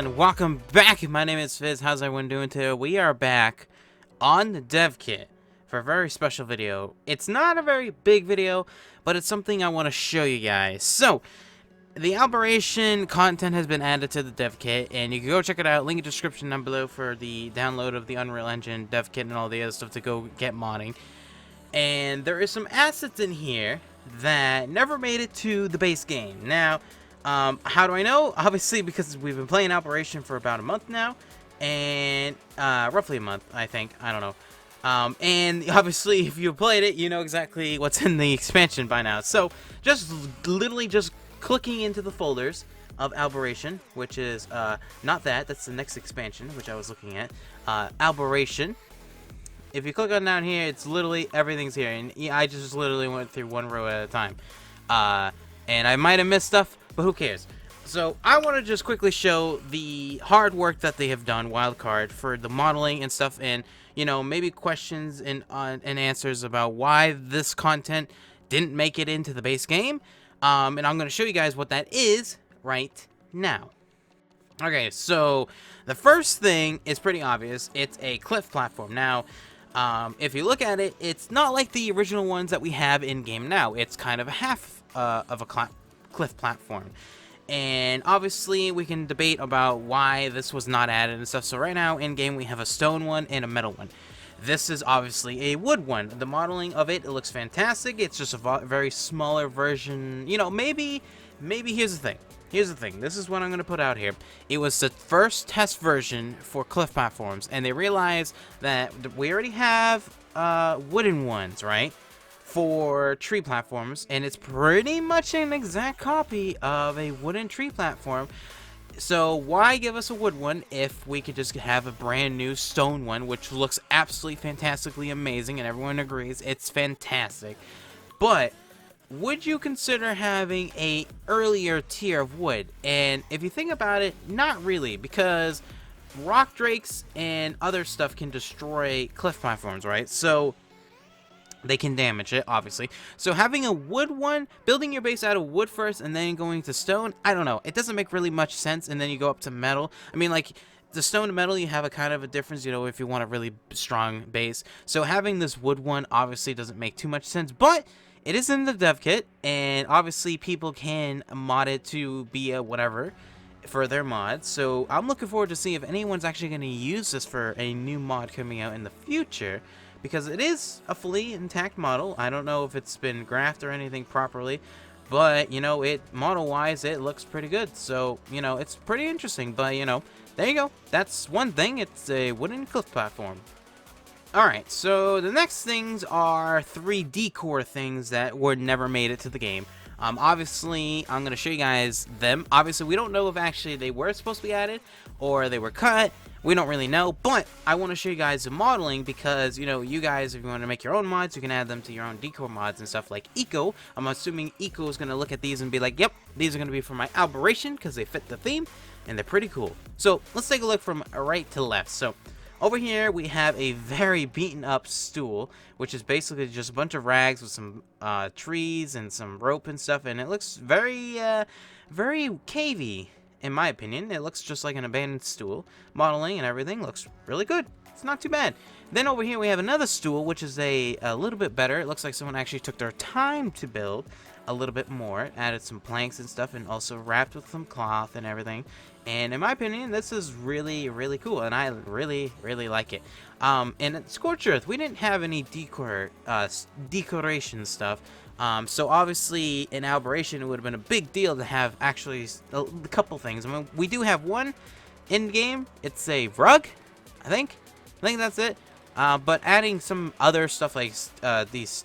everyone, welcome back. My name is Fizz. How's everyone doing today? We are back on the dev kit for a very special video. It's not a very big video, but it's something I want to show you guys. So, the Aberration content has been added to the dev kit, and you can go check it out. Link in the description down below for the download of the Unreal Engine dev kit and all the other stuff to go get modding. And there is some assets in here that never made it to the base game. Now, how do I know? Obviously, because we've been playing Aberration for about a month now, and roughly a month, I think. I don't know. And obviously, if you played it, you know exactly what's in the expansion by now. So, literally just clicking into the folders of Aberration, which is not that's the next expansion, which I was looking at. Aberration. If you click on down here, it's literally everything's here, and I just literally went through one row at a time. And I might have missed stuff, but who cares? So I want to just quickly show the hard work that they have done, Wildcard, for the modeling and stuff, and you know, maybe questions and answers about why this content didn't make it into the base game. And I'm going to show you guys what that is right now. Okay, so the first thing is pretty obvious. It's a cliff platform. Now, if you look at it, it's not like the original ones that we have in game now. It's kind of a half of a cliff platform. And obviously, we can debate about why this was not added and stuff. So right now, in game, we have a stone one and a metal one. This is obviously a wood one. The modeling of it looks fantastic. It's just a very smaller version. You know, maybe here's the thing. Here's the thing. This is what I'm going to put out here. It was the first test version for cliff platforms, and they realized that we already have wooden ones, right, for tree platforms, and it's pretty much an exact copy of a wooden tree platform. So why give us a wood one if we could just have a brand new stone one, which looks absolutely fantastically amazing, and everyone agrees it's fantastic. But would you consider having a earlier tier of wood? And if you think about it, not really, because rock drakes and other stuff can destroy cliff platforms, right? So they can damage it, obviously. So having a wood one, building your base out of wood first and then going to stone, I don't know. It doesn't make really much sense, and then you go up to metal. I mean, like, the stone to metal, you have a kind of a difference, you know, if you want a really strong base. So having this wood one obviously doesn't make too much sense, but it is in the dev kit, and obviously people can mod it to be a whatever for their mods. So I'm looking forward to see if anyone's actually going to use this for a new mod coming out in the future, because it is a fully intact model. I don't know if it's been graphed or anything properly, but you know, it model-wise it looks pretty good. So you know, it's pretty interesting. But you know, there you go. That's one thing. It's a wooden cliff platform. Alright, so the next things are 3D core things that were never made it to the game. Obviously, I'm going to show you guys them. Obviously, we don't know if actually they were supposed to be added or they were cut. We don't really know, but I want to show you guys the modeling because, you know, you guys, if you want to make your own mods, you can add them to your own decor mods and stuff like Eco. I'm assuming Eco is going to look at these and be like, yep, these are going to be for my Aberration because they fit the theme and they're pretty cool. So let's take a look from right to left. So over here, we have a very beaten up stool, which is basically just a bunch of rags with some trees and some rope and stuff, and it looks very cavey, in my opinion. It looks just like an abandoned stool. Modeling and everything looks really good. It's not too bad. Then over here, we have another stool, which is a little bit better. It looks like someone actually took their time to build a little bit more, added some planks and stuff, and also wrapped with some cloth and everything. And in my opinion, this is really, really cool, and I really, really like it. And at Scorched Earth, we didn't have any decoration stuff. So obviously, in Aberration, it would have been a big deal to have actually a couple things. I mean, we do have one in game. It's a rug, I think that's it. But adding some other stuff like these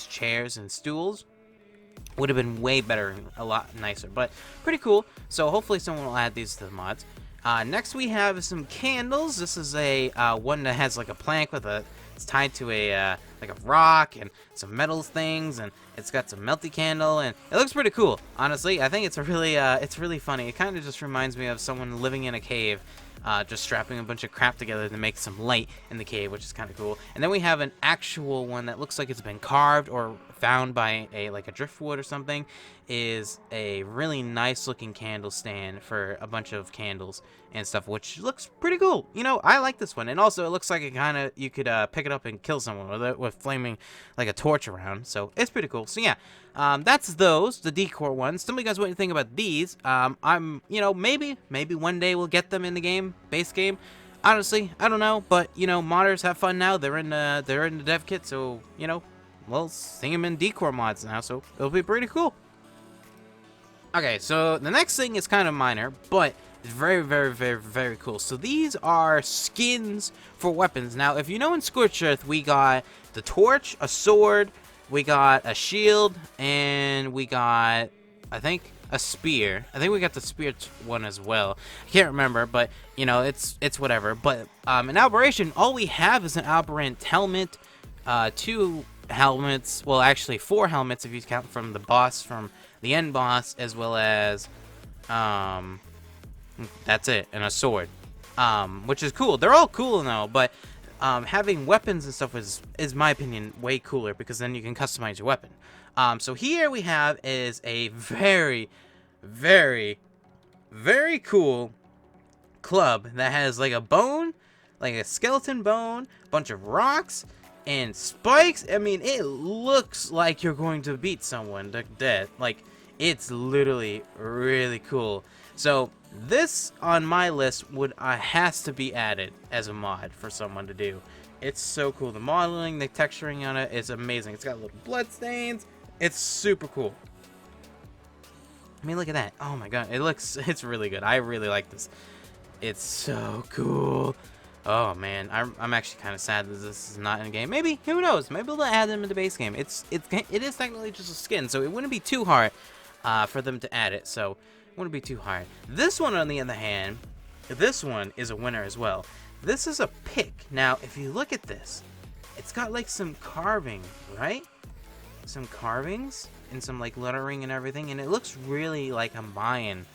chairs and stools would have been way better and a lot nicer, but pretty cool. So hopefully someone will add these to the mods. Next we have some candles. This is a one that has like a plank with it's tied to a like a rock and some metals things, and it's got some melty candle, and it looks pretty cool. Honestly, I think it's really funny. It kind of just reminds me of someone living in a cave just strapping a bunch of crap together to make some light in the cave, which is kind of cool. And then we have an actual one that looks like it's been carved or found by a driftwood or something. Is a really nice looking candle stand for a bunch of candles and stuff, which looks pretty cool. You know, I like this one. And also it looks like it kind of, you could pick it up and kill someone with it, with flaming like a torch around. So it's pretty cool. So yeah, that's the decor ones. Tell me guys what you think about these. I'm, you know, maybe one day we'll get them in the game, base game. Honestly, I don't know, but you know, modders have fun now. They're in the dev kit, so you know, we'll see them in decor mods now. So it'll be pretty cool. Okay, so the next thing is kind of minor, but it's very, very, very, very cool. So these are skins for weapons. Now, if you know in Scorched Earth, we got the torch, a sword, we got a shield, and we got, I think, a spear. I think we got the spear one as well. I can't remember, but, you know, it's whatever. But in Aberration, all we have is an aberrant helmet, 2 helmets, well, actually 4 helmets if you count from the boss, from the end boss, as well as that's it, and a sword, which is cool. They're all cool now, but having weapons and stuff is my opinion way cooler, because then you can customize your weapon. So here we have is a very, very, very cool club that has like a bone, like a skeleton bone, bunch of rocks and spikes. I mean, it looks like you're going to beat someone to death. Like, it's literally really cool. So this on my list has to be added as a mod for someone to do. It's so cool. The modeling, the texturing on it is amazing. It's got little blood stains. It's super cool. I mean, look at that. Oh my god, it's really good. I really like this. It's so cool. Oh man, I'm actually kind of sad that this is not in the game. Maybe, who knows? Maybe they'll add them in the base game. It is technically just a skin, so it wouldn't be too hard for them to add it. So it wouldn't be too hard. This one, on the other hand, this one is a winner as well. This is a pick. Now, if you look at this, it's got like some carving, right? Some carvings and some like lettering and everything, and it looks really like a Mayan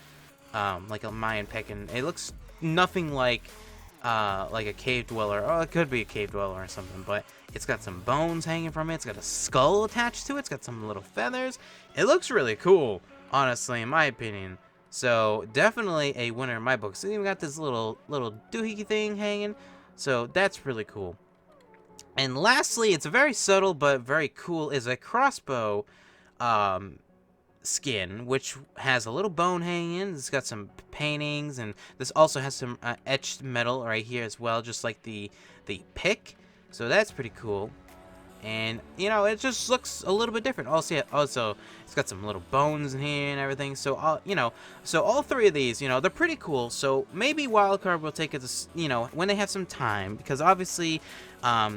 pick, and it looks nothing like a cave dweller. Oh, it could be a cave dweller or something, but it's got some bones hanging from it. It's got a skull attached to it. It's got some little feathers. It looks really cool, honestly, in my opinion. So definitely a winner in my book. So you got this little doohickey thing hanging. So that's really cool. And lastly, it's very subtle but very cool, is a crossbow skin, which has a little bone hanging. It's got some paintings, and this also has some etched metal right here as well, just like the pick. So that's pretty cool. And you know, it just looks a little bit different. Also it's got some little bones in here and everything. So you know, so all 3 of these, you know, they're pretty cool. So maybe Wildcard will take it to, you know, when they have some time, because obviously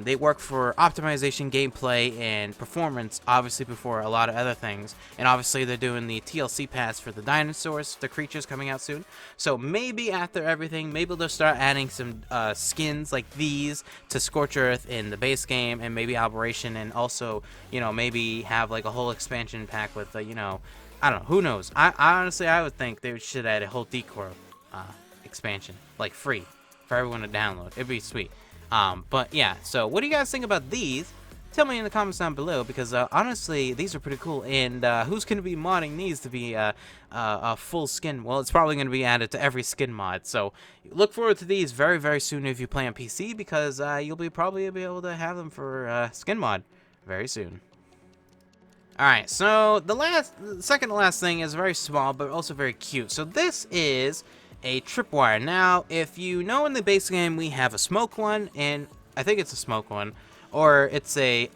they work for optimization, gameplay, and performance, obviously, before a lot of other things. And obviously they're doing the TLC pass for the dinosaurs, the creatures, coming out soon. So maybe after everything, maybe they'll start adding some skins like these to Scorched Earth in the base game, and maybe Aberration, and also, you know, maybe have like a whole expansion pack with you know, I don't know, who knows. I honestly, I would think they should add a whole decor expansion, like free for everyone to download. It'd be sweet. But yeah, so what do you guys think about these? Tell me in the comments down below, because honestly, these are pretty cool. And who's going to be modding these to be a full skin? Well, it's probably going to be added to every skin mod. So look forward to these very, very soon if you play on PC, because you'll probably be able to have them for skin mod very soon. Alright, so the second to last thing is very small, but also very cute. So this is a tripwire. Now, if you know, in the base game we have a smoke one, and I think it's a smoke one, or it's a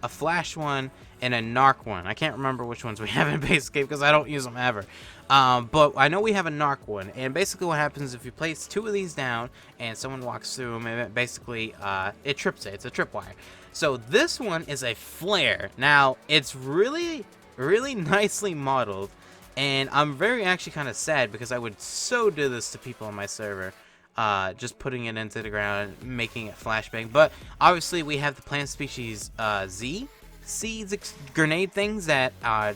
flash one and a narc one. I can't remember which ones we have in base game because I don't use them ever. But I know we have a narc one, and basically what happens if you place 2 of these down and someone walks through them, and basically it trips it. It's a tripwire. So this one is a flare. Now, it's really, really nicely modeled. And I'm very actually kind of sad, because I would so do this to people on my server. Just putting it into the ground, making it flashbang. But obviously we have the plant species Z. seeds, grenade things that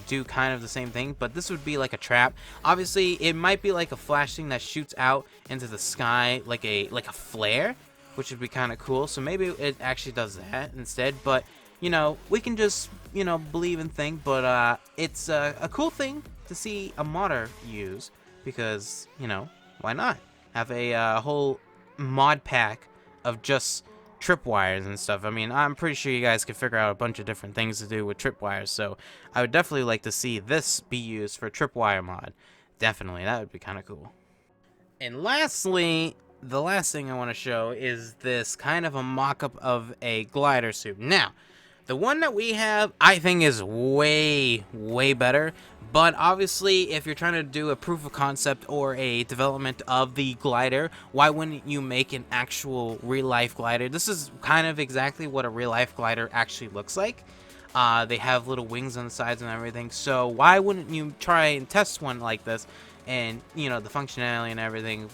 do kind of the same thing, but this would be like a trap. Obviously, it might be like a flash thing that shoots out into the sky like a flare, which would be kind of cool. So maybe it actually does that instead. But you know, we can just believe and think. But it's a cool thing to see a modder use because why not have a whole mod pack of just tripwires and stuff. I mean, I'm pretty sure you guys could figure out a bunch of different things to do with tripwires, so I would definitely like to see this be used for tripwire mod. Definitely, that would be kind of cool. And lastly, the last thing I want to show is this kind of a mock-up of a glider suit. Now, the one that we have, I think, is way, way better. But obviously, if you're trying to do a proof of concept or a development of the glider, why wouldn't you make an actual real-life glider? This is kind of exactly what a real-life glider actually looks like. They have little wings on the sides and everything. So why wouldn't you try and test one like this? And the functionality and everything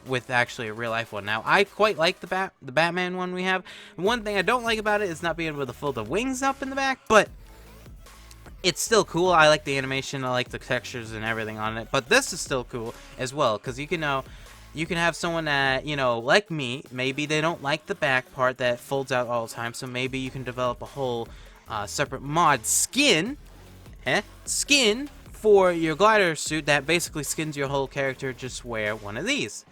with actually a real life one. Now I quite like the Batman one we have. One thing I don't like about it is not being able to fold the wings up in the back, but it's still cool. I like the animation, I like the textures and everything on it. But this is still cool as well, because you can have someone that like me, maybe they don't like the back part that folds out all the time, so maybe you can develop a whole separate mod skin for your glider suit that basically skins your whole character. Just wear one of these,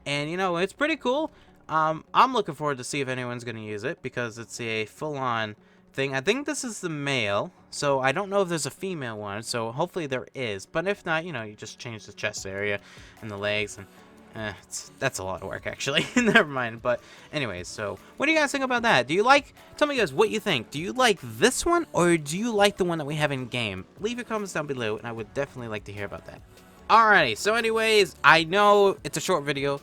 and it's pretty cool. I'm looking forward to see if anyone's gonna use it because it's a full-on thing. I think this is the male, so I don't know if there's a female one, so hopefully there is, but if not, you just change the chest area and the legs, and that's a lot of work actually. Never mind. But anyways, so what do you guys think about that? Tell me guys what you think. Do you like this one or do you like the one that we have in game? Leave your comments down below and I would definitely like to hear about that. Alrighty, so anyways, I know it's a short video.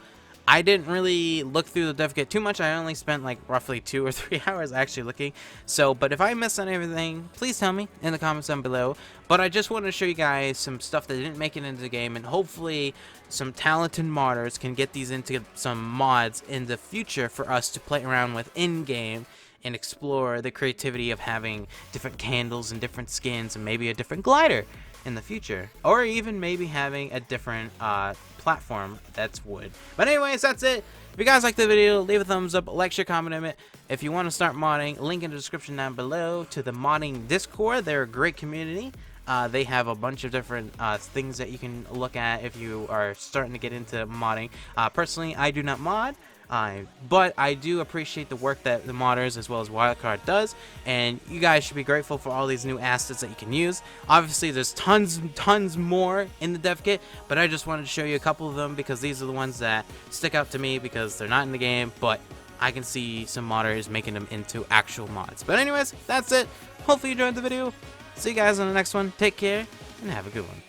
I didn't really look through the dev kit too much. I only spent like roughly 2 or 3 hours actually looking. So, but if I missed on everything, please tell me in the comments down below. But I just wanted to show you guys some stuff that didn't make it into the game, and hopefully some talented modders can get these into some mods in the future for us to play around with in-game and explore the creativity of having different candles and different skins and maybe a different glider in the future, or even maybe having a different platform that's wood. But anyways, that's it. If you guys liked the video, leave a thumbs up, like, share, comment on it. If you want to start modding, link in the description down below to the modding Discord. They're a great community. They have a bunch of different things that you can look at if you are starting to get into modding. Personally, I do not mod. But I do appreciate the work that the modders as well as Wildcard does, and you guys should be grateful for all these new assets that you can use. Obviously there's tons more in the dev kit, but I just wanted to show you a couple of them because these are the ones that stick out to me because they're not in the game, but I can see some modders making them into actual mods. But anyways, that's it. Hopefully you enjoyed the video. See you guys on the next one. Take care and have a good one.